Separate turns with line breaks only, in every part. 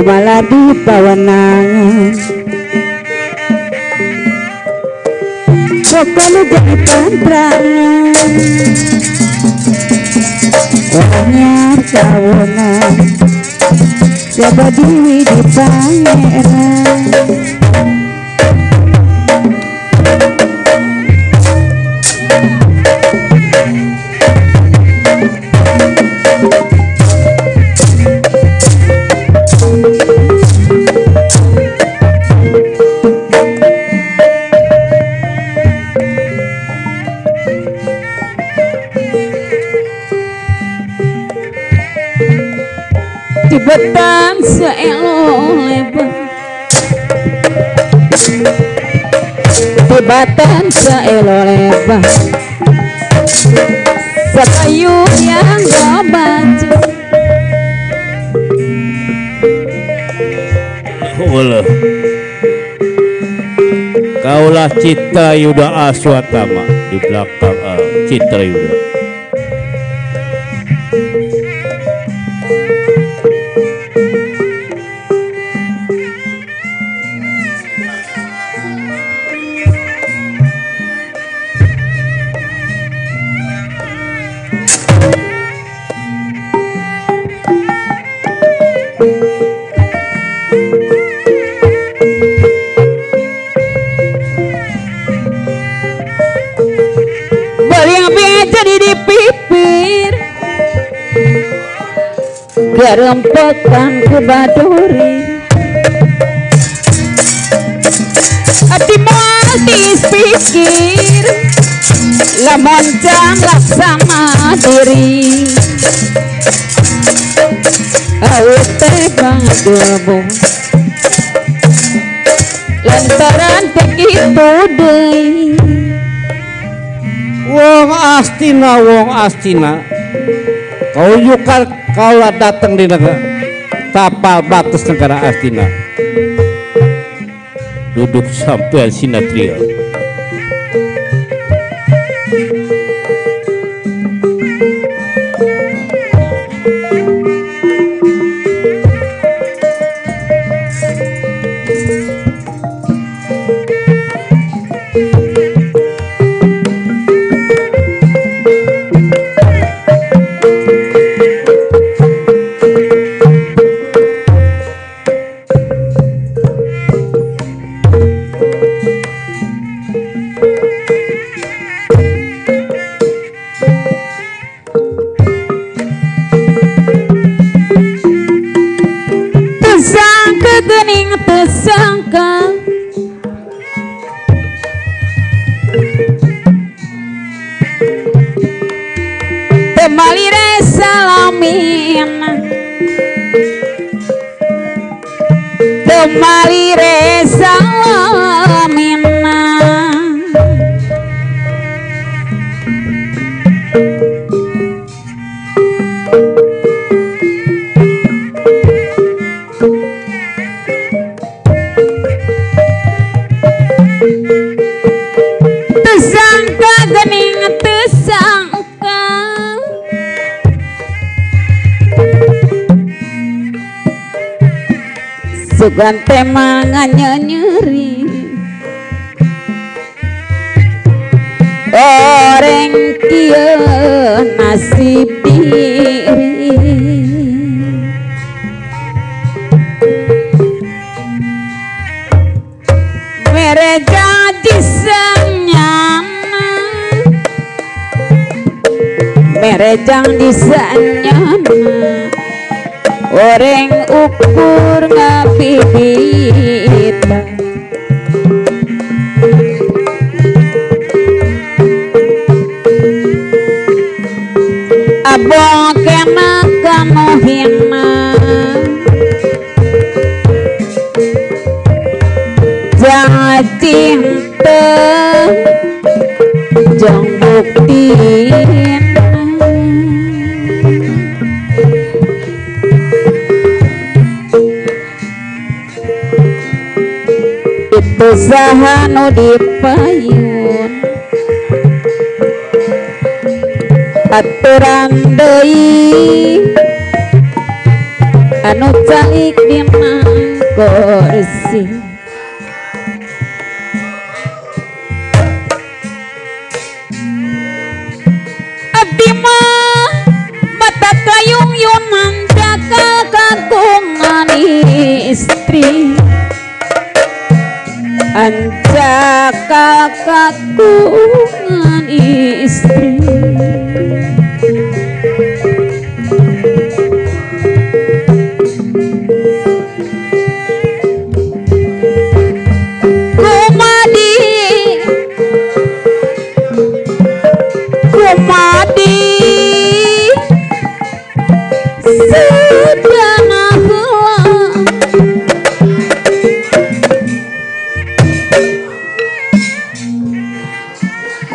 malah di pawenangan pokoknya jadi pantrangan anyar kawonan coba diwi di pangeran Betang seelo lebar Tibatan seelo lebar Sekayu yang gak baca
Kaulah Citra Yuda Aswatama di belakang Citra Yuda.
Rempekan ku baduri Adi multis pikir Lamon jang laksana diri Awet tegang debu Lantaran begitu deh
Wong Astina Kau yukar kaulah datang di negara tapal batas negara Astina duduk sampai Sinatria
Sugan temanganya nyeri Orang kia nasib diri Mereja disanyana Merejang disanyana Orang ukur ngapidita Abang kena kamu hina Jangan cinta Jangan buktiin Usaha nu dipayun aturan deui anu calik dina kursi abdi mah mata kayung-yunan jaga kagungan istri anjaka kagungan istri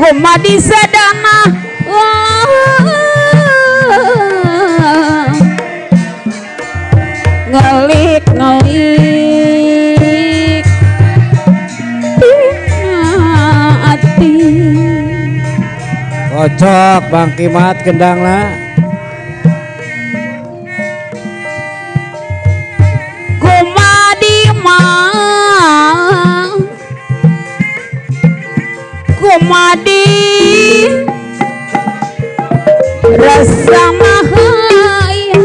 Kumadi sedana ngelik ati
kocok Bang Kimat kendangna
kumadi mah kumadi rasa mahaya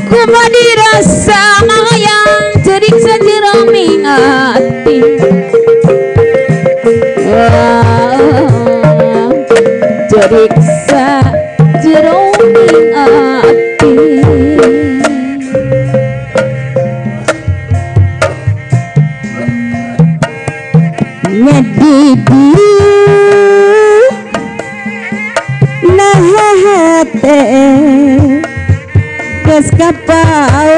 kumadi rasa mahayang cerik sajeroming hati cerik sajeroming hati ngedidu nahate gas kapau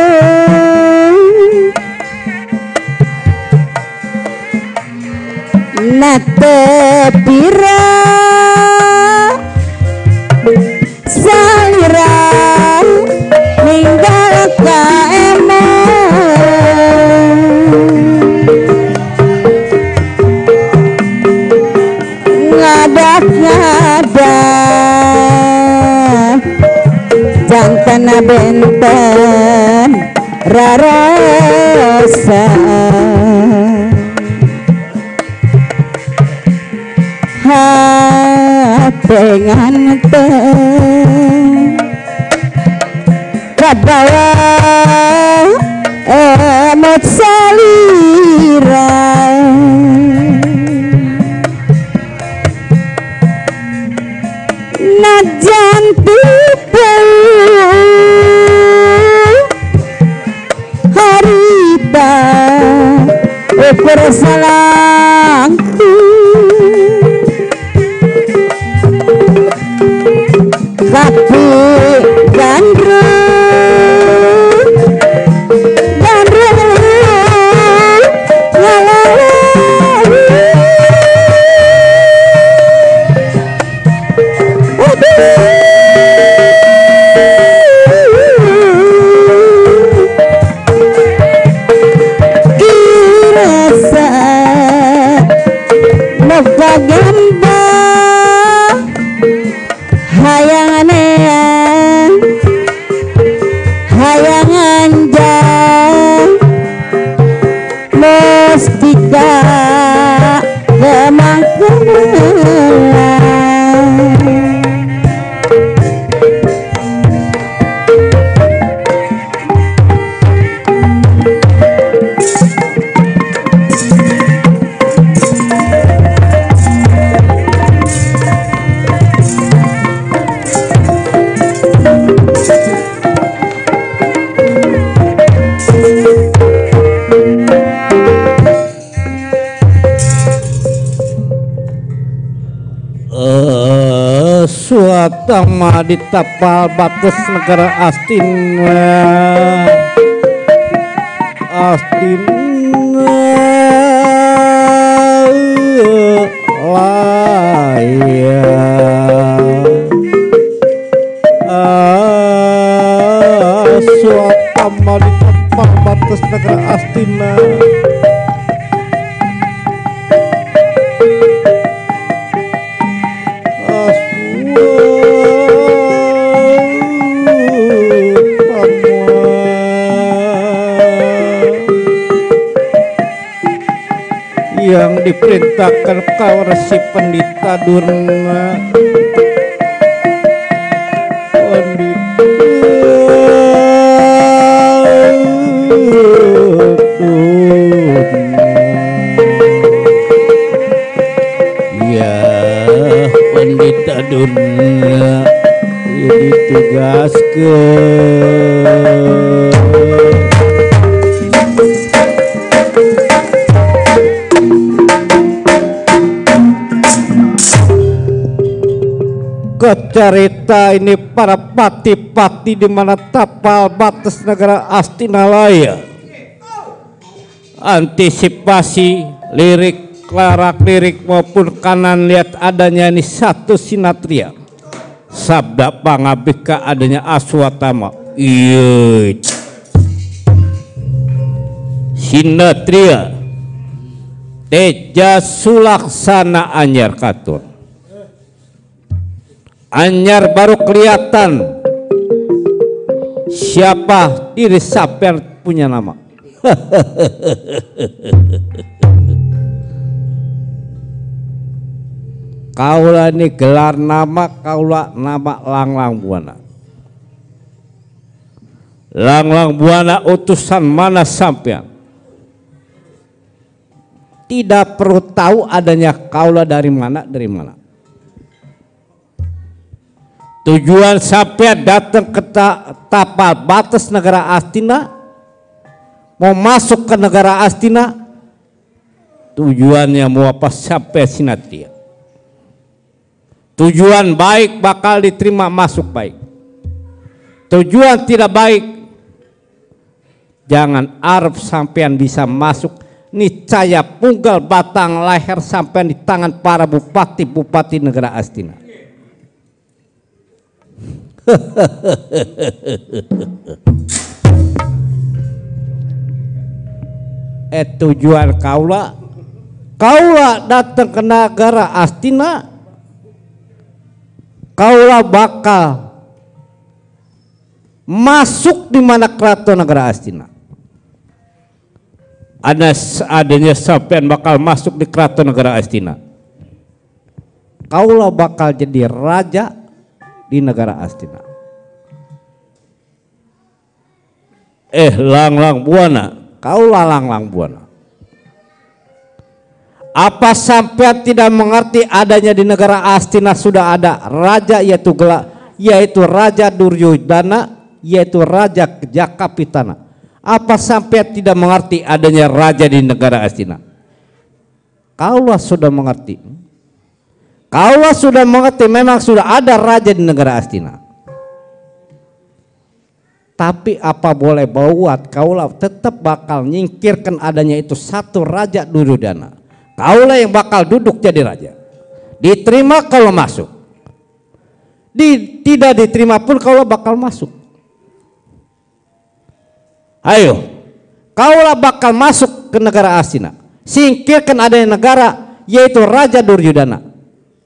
nate pira salira ninggal ka jantana benten rarasa hatengan kabawa emot salira najan tipe harita ukur salangku kapi gandru gamba hayangan jang mustika
suatama di tapal batas negara Astina laya suatama di tapal batas negara Astina yang diperintahkan kau si Pendita Durna. Pendita Durna ditugaskeun kecerita ini para pati-pati di mana tapal batas negara Astinalaya. Antisipasi lirik, larak lirik maupun kanan lihat adanya ini satu sinatria. Sabda pangabika adanya Aswatama. Iya. Sinatria Teja Sulaksana anyar katur. Anyar baru kelihatan siapa diri siapa punya nama. Kaula ini gelar nama kaula nama Langlang Buana. Langlang Buana utusan mana sampean? Tidak perlu tahu adanya kaula dari mana. Tujuan sampean datang ke tapal batas negara Astina, mau masuk ke negara Astina, tujuannya mau apa sampai sinatria. Tujuan baik bakal diterima masuk baik. Tujuan tidak baik, jangan arep sampean bisa masuk. Niscaya punggal batang leher sampean di tangan para bupati negara Astina. Tujuan kaula datang ke negara Astina, kaula bakal masuk di mana keraton negara Astina. Adanya sampean bakal masuk di keraton negara Astina. Kaula bakal jadi raja di negara Astina. Langlang Buana, kaula Langlang Buana. Apa sampean tidak mengerti adanya di negara Astina sudah ada raja yaitu Raja Duryodana, yaitu Raja Jakapitana. Apa sampean tidak mengerti adanya raja di negara Astina? Kaula sudah mengerti. Kaula sudah mengerti memang sudah ada raja di negara Astina. Tapi apa boleh buat kaula tetap bakal nyingkirkan adanya itu satu Raja Duryodana. Kaula yang bakal duduk jadi raja. Diterima kalau masuk. Tidak diterima pun kaula bakal masuk. Ayo, kaula bakal masuk ke negara Astina. Singkirkan adanya negara yaitu Raja Duryodana.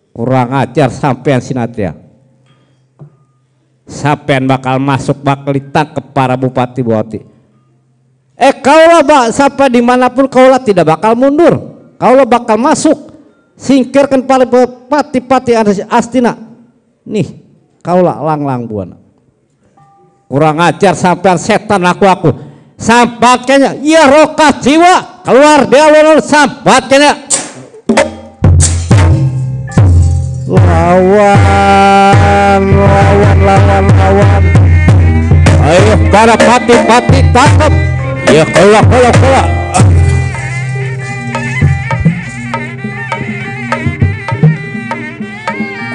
Kurang ajar sampean sinatria. Sampean bakal masuk, bakal ditangkap para bupati. Kaula sampai dimanapun kaula tidak bakal mundur. Kaula bakal masuk. Singkirkan para bupati Astina. Nih, kaula Langlang Buana. Kurang ajar sampean setan aku. Sambat kayaknya, iya rokas jiwa keluar dia lawan sambat kayaknya. Lawan. Ayo para pati tangkap. Ya kola.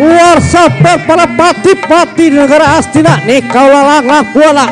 Keluar sampai para pati negara Astina. Nih kaula Langlang Buana.